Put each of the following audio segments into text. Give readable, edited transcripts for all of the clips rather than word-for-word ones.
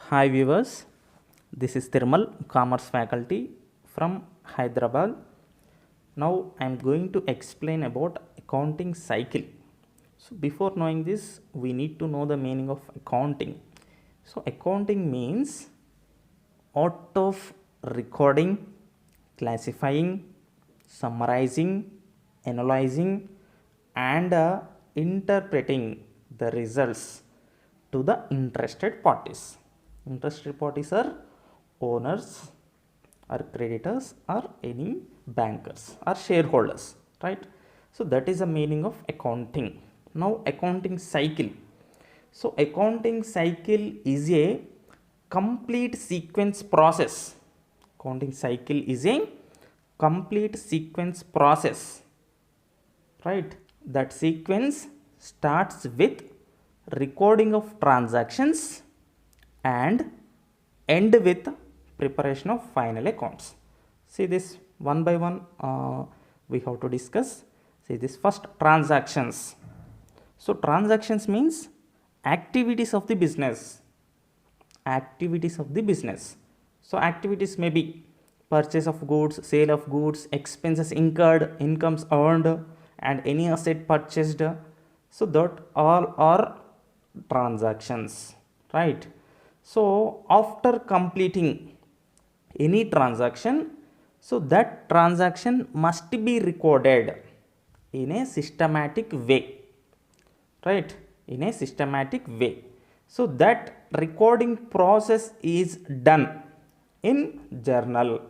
Hi viewers, this is Thirmal, Commerce faculty from Hyderabad. Now I am going to explain about accounting cycle. So before knowing this, we need to know the meaning of accounting. So accounting means art of recording, classifying, summarizing, analyzing and interpreting the results to the interested parties. Interested parties are owners or creditors or any bankers or shareholders, right? So that is the meaning of accounting. Now accounting cycle. So accounting cycle is a complete sequence process. Accounting cycle is a complete sequence process, right? That sequence starts with recording of transactions and end with preparation of final accounts. See this one by one, we have to discuss. See this first, transactions. So transactions means activities of the business. Activities of the business. So activities may be purchase of goods, sale of goods, expenses incurred, incomes earned and any asset purchased. So that all are transactions, right? So after completing any transaction, so that transaction must be recorded in a systematic way, right? In a systematic way. So that recording process is done in journal.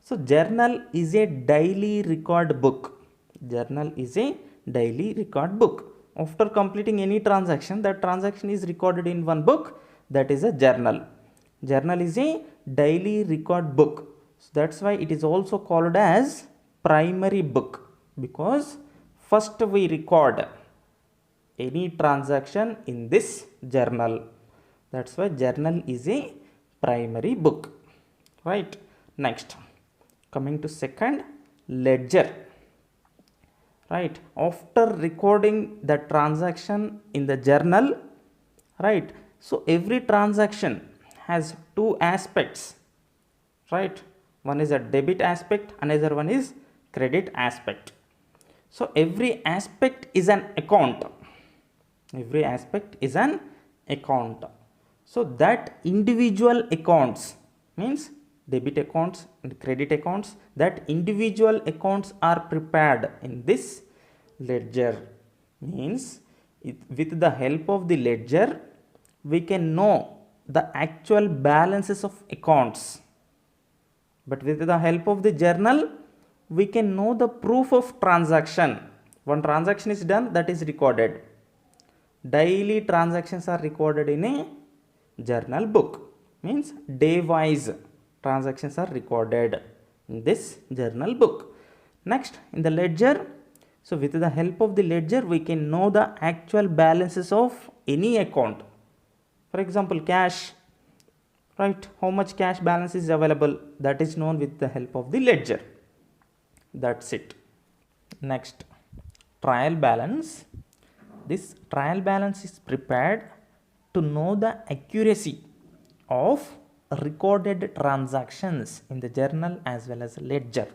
So journal is a daily record book. Journal is a daily record book. After completing any transaction, that transaction is recorded in one book, that is a journal. Journal is a daily record book. So that's why it is also called as primary book, because first we record any transaction in this journal. That's why journal is a primary book, right? Next, coming to second, ledger, right? After recording the transaction in the journal, right? So every transaction has two aspects, right? One is a debit aspect, another one is credit aspect. So every aspect is an account. Every aspect is an account. So that individual accounts means debit accounts and credit accounts, that individual accounts are prepared in this ledger. Means with the help of the ledger we can know the actual balances of accounts, but with the help of the journal we can know the proof of transaction. One transaction is done, that is recorded. Daily transactions are recorded in a journal book, means day wise transactions are recorded in this journal book. Next, in the ledger, so with the help of the ledger we can know the actual balances of any account. For example, cash, right? How much cash balance is available, that is known with the help of the ledger. That's it. Next, trial balance. This trial balance is prepared to know the accuracy of recorded transactions in the journal as well as ledger.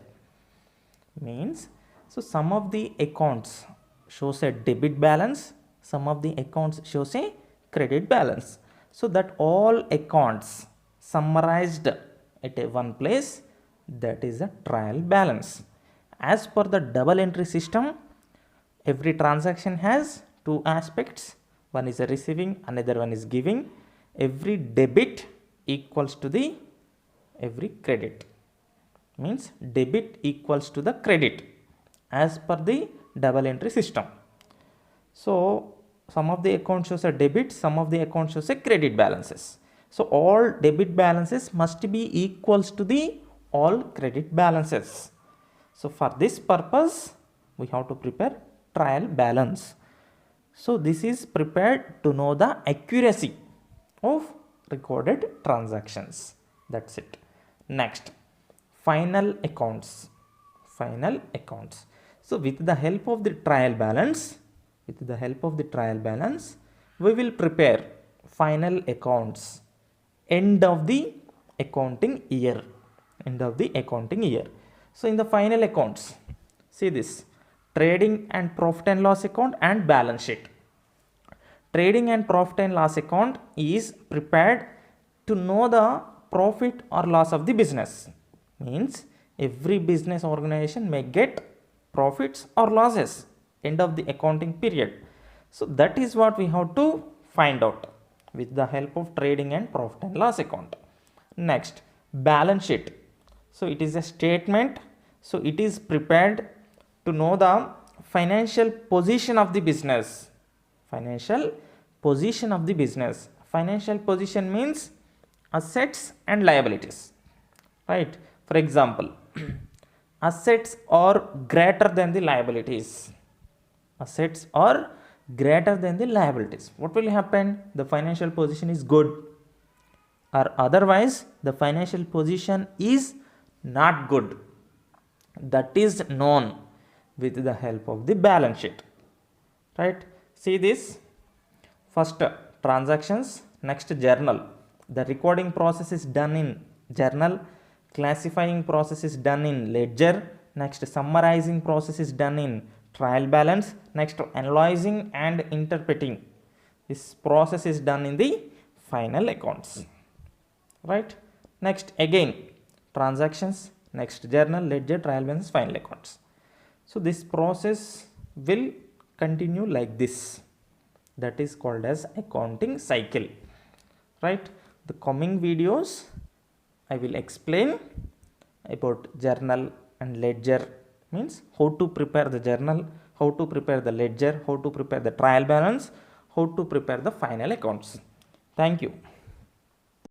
Means, so some of the accounts shows a debit balance, some of the accounts shows a credit balance. So that all accounts summarized at a one place, that is a trial balance. As per the double entry system, every transaction has two aspects. One is a receiving, another one is giving. Every debit equals to the every credit. Means debit equals to the credit as per the double entry system. So some of the accounts shows a debit, some of the accounts shows a credit balances. So all debit balances must be equals to the all credit balances. So for this purpose we have to prepare trial balance. So this is prepared to know the accuracy of recorded transactions. That's it. Next, final accounts. Final accounts. So with the help of the trial balance, we will prepare final accounts end of the accounting year. End of the accounting year. So in the final accounts, see this: trading and profit and loss account and balance sheet. Trading and profit and loss account is prepared to know the profit or loss of the business. Means every business organization may get profits or losses end of the accounting period. So that is what we have to find out with the help of trading and profit and loss account. Next, balance sheet. So it is a statement. So it is prepared to know the financial position of the business. Financial position of the business. Financial position means assets and liabilities, right? For example, assets are greater than the liabilities. Assets are greater than the liabilities. What will happen? The financial position is good, or otherwise the financial position is not good. That is known with the help of the balance sheet, right? See this: first transactions, next journal. The recording process is done in journal, classifying process is done in ledger, next summarizing process is done in trial balance, next analyzing and interpreting, this process is done in the final accounts, right? Next again transactions, next journal, ledger, trial balance, final accounts. So this process will continue like this. That is called as accounting cycle, right? The coming videos I will explain about journal and ledger, means how to prepare the journal, how to prepare the ledger, how to prepare the trial balance, how to prepare the final accounts. Thank you.